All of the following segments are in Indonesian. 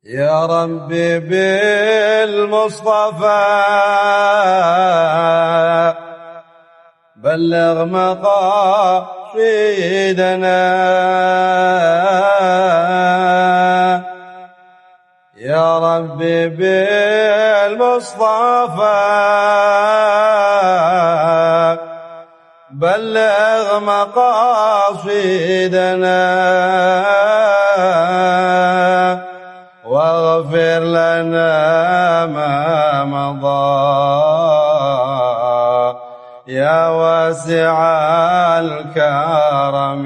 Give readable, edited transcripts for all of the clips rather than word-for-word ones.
يا ربي بالمصطفى بلغ مقاصدنا. يا ربي بالمصطفى بلغ مقاصدنا واغفر لنا ما مضى يا واسع الكرم.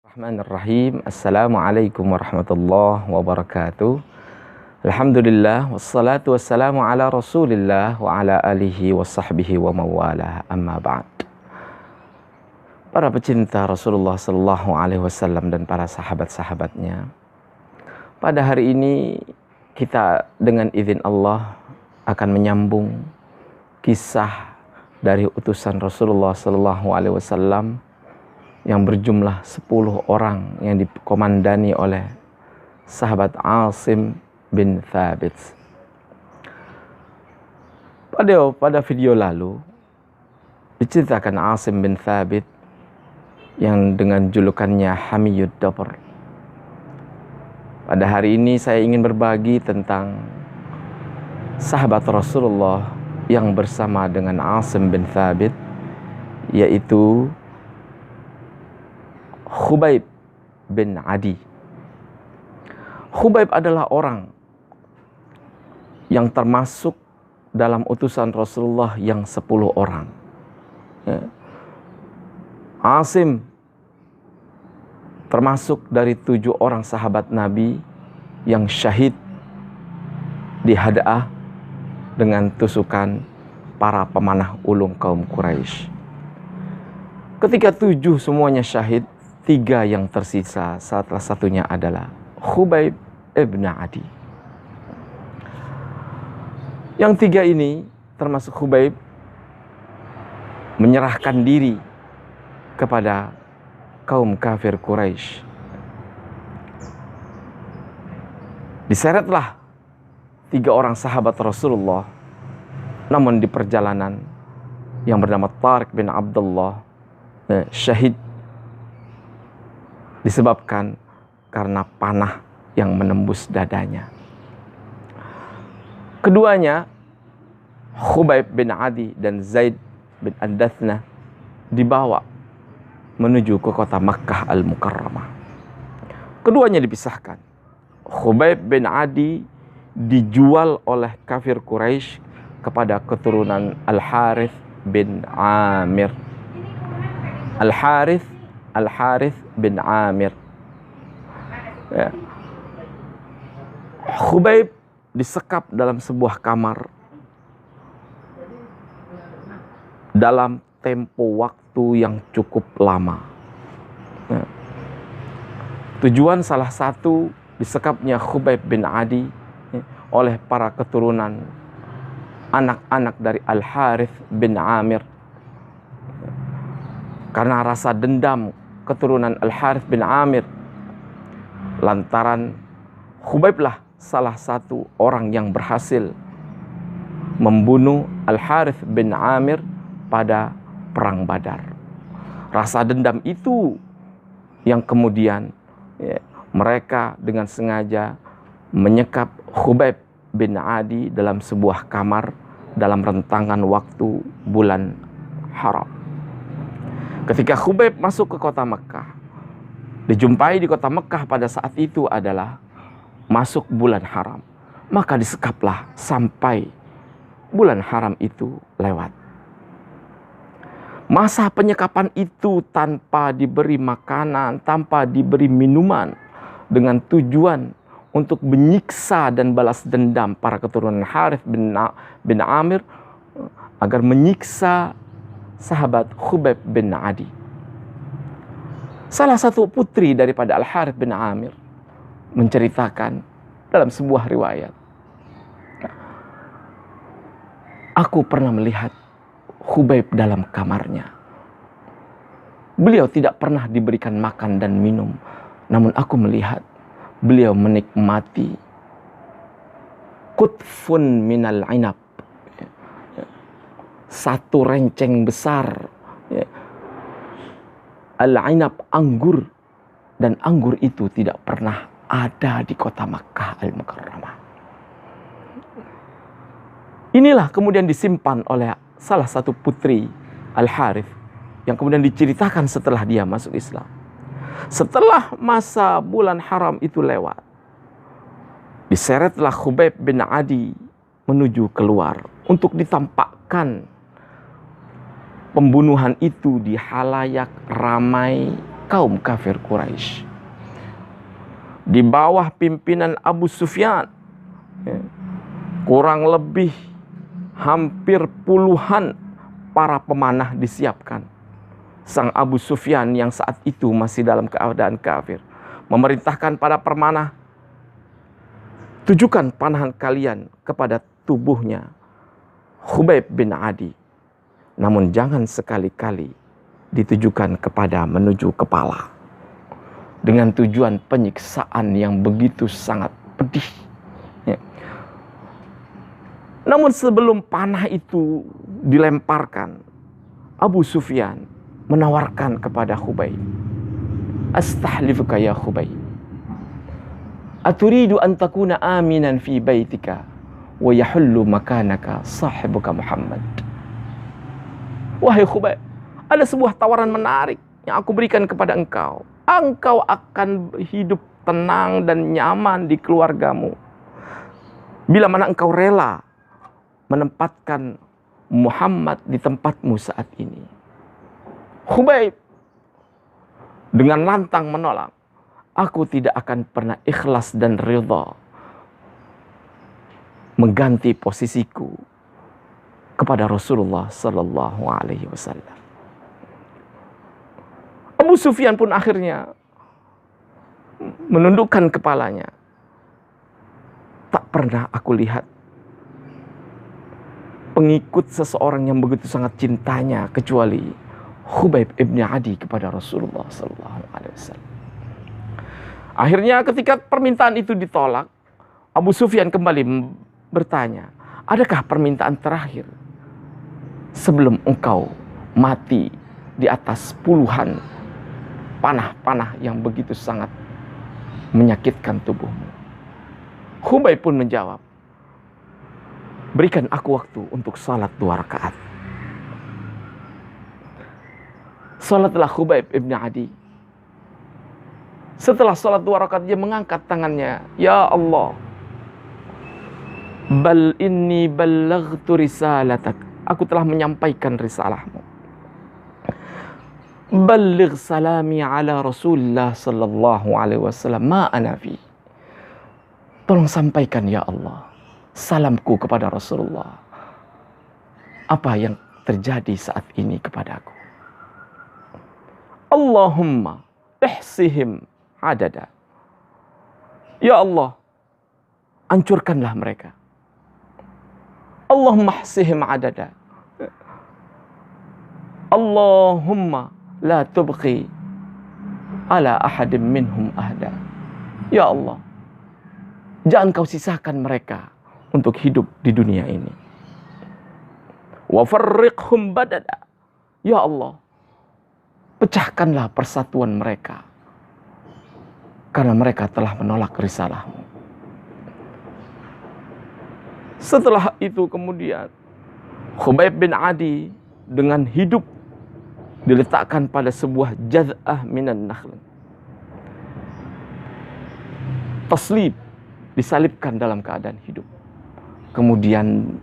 Bismillahirrahmanirrahim. Assalamualaikum warahmatullahi wabarakatuh. Alhamdulillah wassalatu wassalamu ala Rasulillah wa ala alihi wa sahbihi wa mawalah. Amma ba'd. Para pecinta Rasulullah sallallahu alaihi wasallam dan para sahabat-sahabatnya, pada hari ini kita dengan izin Allah akan menyambung kisah dari utusan Rasulullah sallallahu alaihi wasallam yang berjumlah 10 orang yang dikomandani oleh sahabat Asim bin Thabit. Pada video lalu diceritakan Asim bin Thabit yang dengan julukannya Hamiyud Dabr. Pada hari ini saya ingin berbagi tentang sahabat Rasulullah yang bersama dengan Asim bin Thabit, yaitu Khubayb bin Adi. Khubayb adalah orang yang termasuk dalam utusan Rasulullah yang 10 orang. Asim termasuk dari 7 orang sahabat Nabi yang syahid di Hada'ah dengan tusukan para pemanah ulung kaum Quraisy. Ketika 7 semuanya syahid, 3 yang tersisa, salah satunya adalah Khubayb ibn Adi. Yang 3 ini termasuk Khubayb menyerahkan diri kepada kaum kafir Quraisy. Diseretlah 3 orang sahabat Rasulullah, namun di perjalanan yang bernama Tariq bin Abdullah syahid disebabkan karena panah yang menembus dadanya. Keduanya, Khubayb bin Adi dan Zaid bin Ad-Dathna, dibawa menuju ke kota Makkah Al-Mukarramah. Keduanya dipisahkan. Khubayb bin Adi dijual oleh kafir Quraisy kepada keturunan Al-Harith bin Amir. Al-Harith bin Amir. Khubayb disekap dalam sebuah kamar dalam tempo waktu yang cukup lama. Tujuan salah satu disekapnya Khubayb bin Adi oleh para keturunan anak-anak dari Al-Harith bin Amir, karena rasa dendam keturunan Al-Harith bin Amir, lantaran Khubayblah salah satu orang yang berhasil membunuh Al-Harith bin Amir pada perang Badar. Rasa dendam itu yang kemudian mereka dengan sengaja menyekap Khubayb bin Adi dalam sebuah kamar dalam rentangan waktu bulan haram. Ketika Khubayb masuk ke kota Mekah, dijumpai di kota Mekah pada saat itu adalah masuk bulan haram. Maka disekaplah sampai bulan haram itu lewat. Masa penyekapan itu tanpa diberi makanan, tanpa diberi minuman, dengan tujuan untuk menyiksa dan balas dendam para keturunan Harith bin Amir agar menyiksa sahabat Khubayb bin Adi. Salah satu putri daripada Al-Harith bin Amir menceritakan dalam sebuah riwayat, aku pernah melihat Khubayb dalam kamarnya. Beliau tidak pernah diberikan makan dan minum Namun aku melihat beliau menikmati qutfun minal inab, satu renceng besar, al-inab, anggur, dan anggur itu tidak pernah ada di kota Makkah Al-Mukarramah. Inilah kemudian disimpan oleh salah satu putri Al-Harith yang kemudian diceritakan setelah dia masuk Islam. Setelah masa bulan haram itu lewat, diseretlah Khubayb bin Adi menuju keluar untuk ditampakkan pembunuhan itu di halayak ramai kaum kafir Quraisy. Di bawah pimpinan Abu Sufyan, kurang lebih hampir puluhan para pemanah disiapkan. Sang Abu Sufyan yang saat itu masih dalam keadaan kafir memerintahkan pada pemanah, tujukan panahan kalian kepada tubuhnya Khubayb bin Adi, namun jangan sekali-kali ditujukan kepada menuju kepala, dengan tujuan penyiksaan yang begitu sangat pedih. Namun sebelum panah itu dilemparkan, Abu Sufyan menawarkan kepada Khubayb, "Astahlifuka ya Khubayb, aturidu an takuna aminan fi baitika wa yahullu makanaka sahibuka Muhammad." Wahai Khubayb, ada sebuah tawaran menarik yang aku berikan kepada engkau. Engkau akan hidup tenang dan nyaman di keluargamu bila mana engkau rela menempatkan Muhammad di tempatmu saat ini. Khubayb dengan lantang menolak, "Aku tidak akan pernah ikhlas dan ridha mengganti posisiku kepada Rasulullah Sallallahu Alaihi Wasallam." Abu Sufyan pun akhirnya menundukkan kepalanya. Tak pernah aku lihat pengikut seseorang yang begitu sangat cintanya kecuali Khubayb ibn Adi kepada Rasulullah Sallallahu Alaihi Wasallam. Akhirnya ketika permintaan itu ditolak, Abu Sufyan kembali bertanya, "Adakah permintaan terakhir sebelum engkau mati di atas puluhan panah-panah yang begitu sangat menyakitkan tubuhmu?" Khubayb pun menjawab, "Berikan aku waktu untuk salat 2 rakaat." Salatlah Khubayb ibn Adi. Setelah salat 2 rakaat, dia mengangkat tangannya, "Ya Allah, bal inni ballaghtu risalatak." Aku telah menyampaikan risalahmu. "Balligh salami ala Rasulullah sallallahu alaihi wasallam ma ana fi." Tolong sampaikan ya Allah salamku kepada Rasulullah, apa yang terjadi saat ini kepadaku. Allahumma ihsihim adada. Ya Allah, hancurkanlah mereka. Allahumma ihsihim adada. Allahumma la tubqi ala ahadim minhum ahda. Ya Allah, jangan kau sisakan mereka untuk hidup di dunia ini. Wa farriqhum badada. Ya Allah, pecahkanlah persatuan mereka karena mereka telah menolak risalahmu. Setelah itu kemudian Khubayb bin Adi dengan hidup diletakkan pada sebuah jaz'ah minan nakhl. Taslib, disalibkan dalam keadaan hidup. Kemudian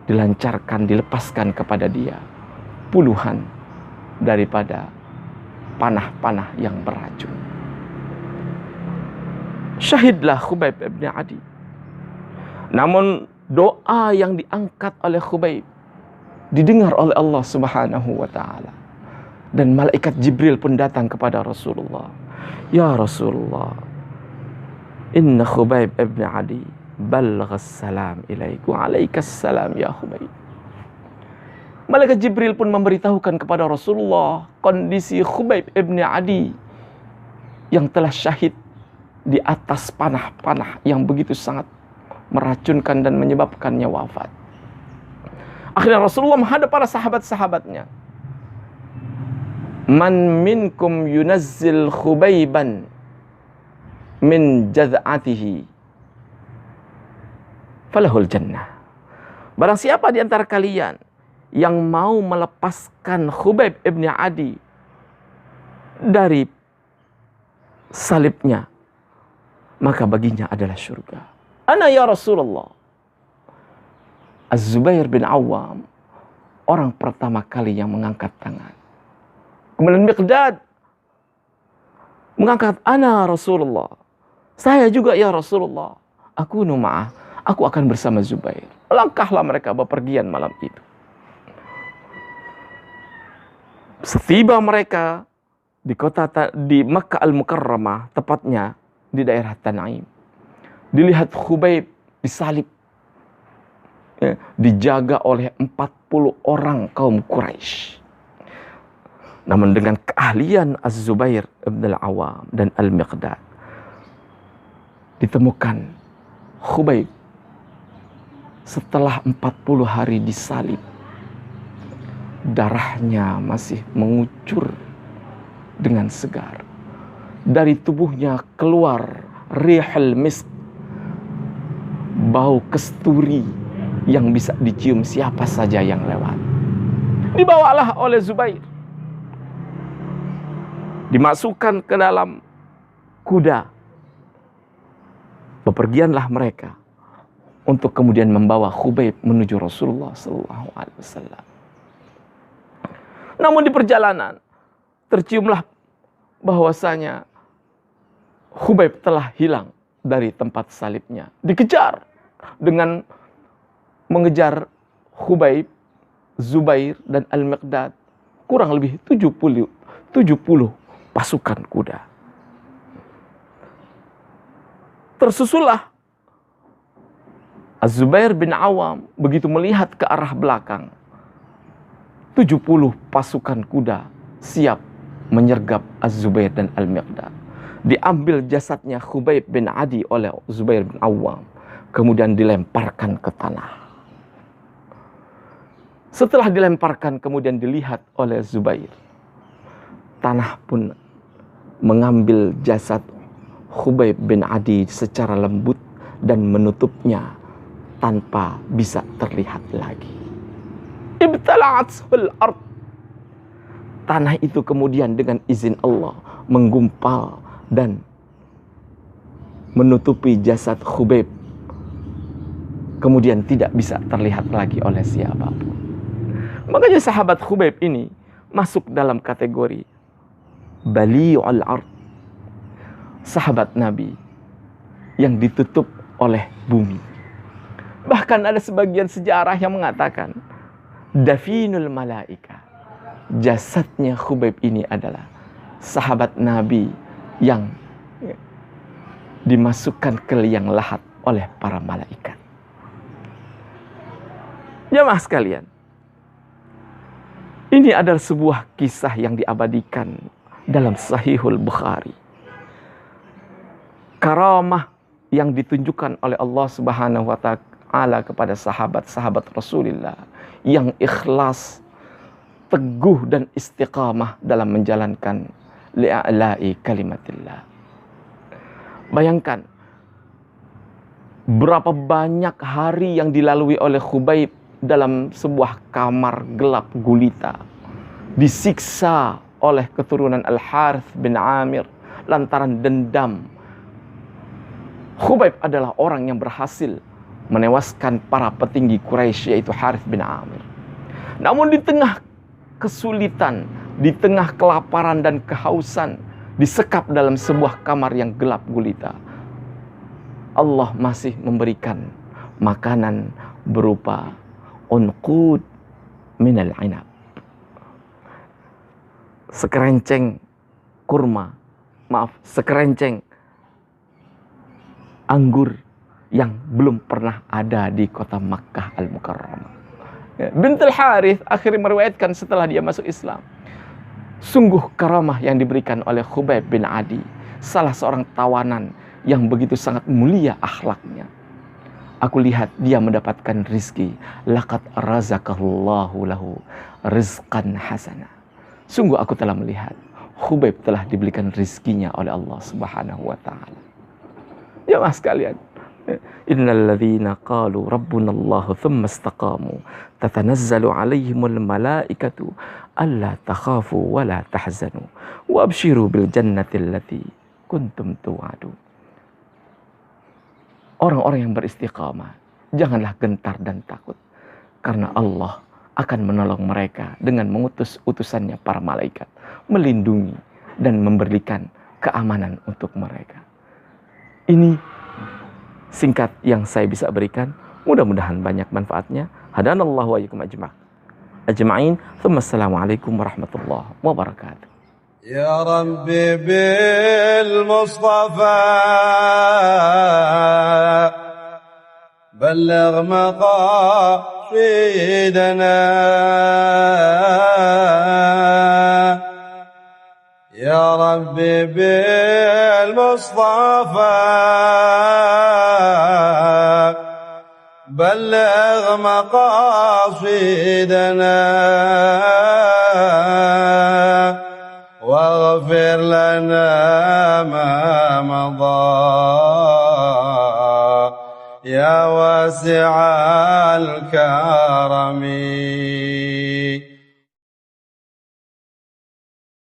dilancarkan, dilepaskan kepada dia puluhan daripada panah-panah yang beracun. Syahidlah Khubayb bin Adi. Namun doa yang diangkat oleh Khubayb didengar oleh Allah Subhanahu wa taala. Dan malaikat Jibril pun datang kepada Rasulullah. "Ya Rasulullah, inna Khubayb ibn Adi ballaghas salam ilaiku, alaikas salam ya Khubayb." Malaikat Jibril pun memberitahukan kepada Rasulullah kondisi Khubayb ibn Adi yang telah syahid di atas panah-panah yang begitu sangat meracunkan dan menyebabkannya wafat. Akhirnya Rasulullah menghadap para sahabat-sahabatnya. Man minkum yunazzil Khubayban min jaz'atihi falahul jannah. Barang siapa di antara kalian yang mau melepaskan Khubayb ibn Adi dari salibnya, maka baginya adalah surga. Ana ya Rasulullah. Az-Zubair bin Awam orang pertama kali yang mengangkat tangan. Kemudian Miqdad mengangkat, ana Rasulullah. Saya juga ya Rasulullah. Aku numa'ah. Aku akan bersama Zubair. Langkahlah mereka bepergian malam itu. Setiba mereka di Makkah Al-Mukarramah, tepatnya di daerah Tanaim, dilihat Khubayb disalib, ya, dijaga oleh 40 orang kaum Quraisy. Namun dengan keahlian Az-Zubair ibn al-Awam dan Al-Miqdad, ditemukan Khubayb setelah 40 hari disalib, darahnya masih mengucur dengan segar. Dari tubuhnya keluar rihul misk, bau kesturi yang bisa dicium siapa saja yang lewat. Dibawalah oleh Zubair, dimasukkan ke dalam kuda. Bepergianlah mereka untuk kemudian membawa Khubayb menuju Rasulullah SAW. Namun di perjalanan terciumlah bahwasanya Khubayb telah hilang dari tempat salibnya. Dikejar dengan mengejar Khubayb, Zubair dan Al-Miqdad kurang lebih 70 pasukan kuda. Tersusullah Az-Zubair bin Awam begitu melihat ke arah belakang. 70 pasukan kuda siap menyergap Az-Zubair dan Al-Miqdad. Diambil jasadnya Khubayb bin Adi oleh Zubair bin Awam, kemudian dilemparkan ke tanah. Setelah dilemparkan kemudian dilihat oleh Zubair, tanah pun mengambil jasad Khubayb bin Adi secara lembut dan menutupnya tanpa bisa terlihat lagi. Ibtala'atul ard. Tanah itu kemudian dengan izin Allah menggumpal dan menutupi jasad Khubayb, kemudian tidak bisa terlihat lagi oleh siapapun. Makanya sahabat Khubayb ini masuk dalam kategori bali'ul ard, sahabat Nabi yang ditutup oleh bumi. Bahkan ada sebagian sejarah yang mengatakan dafinul malaika, jasadnya Khubayb ini adalah sahabat Nabi yang dimasukkan ke liang lahat oleh para malaikat. Jamaah sekalian, ini adalah sebuah kisah yang diabadikan dalam Sahihul Bukhari. Karamah yang ditunjukkan oleh Allah Subhanahu wa Ta'ala kepada sahabat-sahabat Rasulullah yang ikhlas, teguh dan istiqamah dalam menjalankan li'a'la'i kalimatillah. Bayangkan berapa banyak hari yang dilalui oleh Khubayb dalam sebuah kamar gelap gulita, disiksa oleh keturunan Al-Harith bin Amir lantaran dendam. Khubayb adalah orang yang berhasil menewaskan para petinggi Quraisy, yaitu Harith bin Amir. Namun di tengah kesulitan, di tengah kelaparan dan kehausan, disekap dalam sebuah kamar yang gelap gulita, Allah masih memberikan makanan berupa unqud minal inab, sekerenceng kurma, sekerenceng anggur yang belum pernah ada di kota Makkah Al-Mukarramah. Bintul Harith akhirnya meriwayatkan setelah dia masuk Islam, sungguh karamah yang diberikan oleh Khubayb bin Adi salah seorang tawanan yang begitu sangat mulia akhlaknya. Aku lihat dia mendapatkan rizki. Laqad razaqallahu lahu rizqan hasana. Sungguh aku telah melihat Khubayb telah diberikan rizkinya oleh Allah Subhanahu wa taala. Ya mas sekalian, innal ladzina qalu rabbunallahu tsumma istaqamu tatanazzalu alaihimul malaikatu alla takhafu wa la tahzanu wa abshiru bil jannati allati kuntum tu'adun. Orang-orang yang beristiqamah, janganlah gentar dan takut, karena Allah akan menolong mereka dengan mengutus utusannya para malaikat, melindungi dan memberikan keamanan untuk mereka. Ini singkat yang saya bisa berikan. Mudah-mudahan banyak manfaatnya. Hadanallahu wa iyyakum ajma'in. Assalamualaikum warahmatullahi wabarakatuh. يا ربي بالمصطفى بلغ مقاصدنا يا ربي بالمصطفى بلغ مقاصدنا واغفر لنا ما مضى يا واسع الكرم.